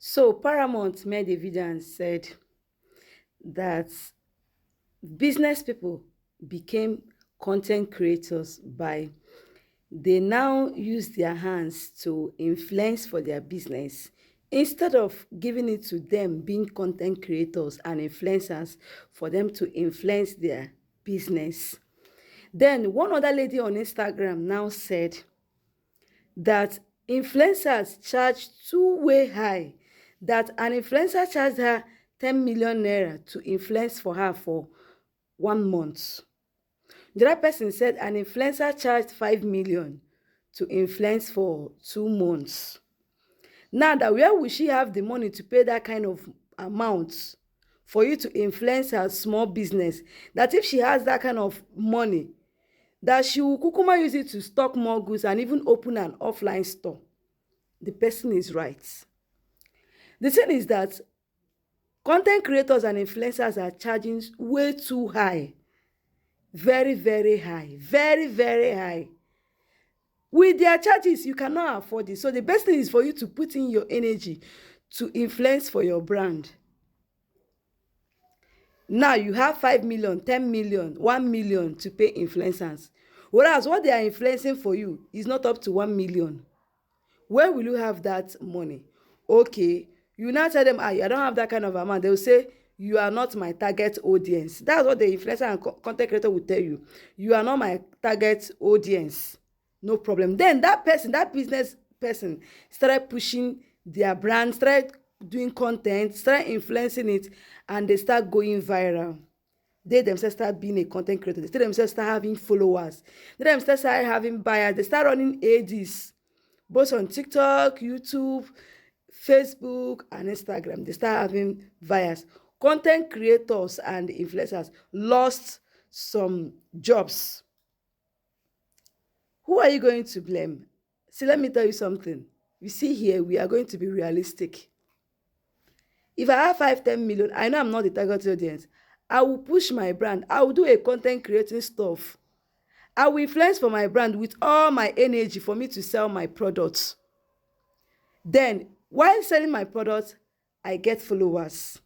So Paramount made a video and said that business people became content creators by they now use their hands to influence for their business instead of giving it to them being content creators and influencers for them to influence their business. Then one other lady on Instagram now said that influencers charge too way high, that an influencer charged her 10 million naira to influence for her for 1 month. The other person said an influencer charged 5 million to influence for 2 months. Now that where will she have the money to pay that kind of amount for you to influence her small business? That if she has that kind of money, that she will kukuma use it to stock more goods and even open an offline store. The person is right. The thing is that content creators and influencers are charging way too high. Very, very high. Very, very high. With their charges, you cannot afford it. So the best thing is for you to put in your energy to influence for your brand. Now you have 5 million, 10 million, 1 million to pay influencers. Whereas what they are influencing for you is not up to 1 million. Where will you have that money? Okay, you now tell them, I don't have that kind of amount. They will say, you are not my target audience. That's what the influencer and content creator will tell you. You are not my target audience. No problem. Then that person, that business person, started pushing their brand, started doing content, started influencing it, and they start going viral. They themselves start being a content creator. They themselves start having followers. They themselves start having buyers. They start running ads, both on TikTok, YouTube, Facebook, and Instagram. They start having buyers. Content creators and influencers lost some jobs. Who are you going to blame? See, let me tell you something. You see here, we are going to be realistic. If I have 5, 10 million, I know I'm not the target audience. I will push my brand. I will do a content creating stuff. I will influence for my brand with all my energy for me to sell my products. Then, while selling my products, I get followers.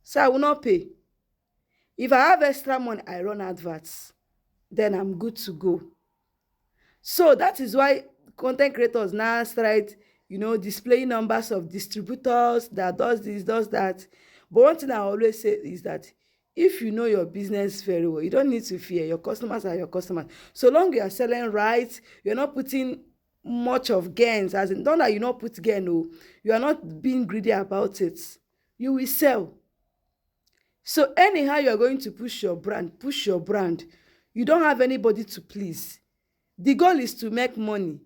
So I will not pay. If I have extra money, I run adverts. Then I'm good to go. So that is why content creators now start, displaying numbers of distributors that does this, does that. But one thing I always say is that if you know your business very well, you don't need to fear. Your customers are your customers. So long you are selling right, you're not putting much of gains, as in, don't that you not put gain, no, you are not being greedy about it. You will sell. So anyhow you're going to push your brand, push your brand. You don't have anybody to please. The goal is to make money.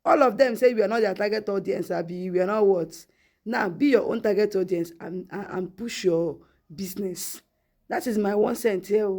All of them say we are not their target audience, Abi, we are not what? Now be your own target audience and push your business. That is my 1 cent here.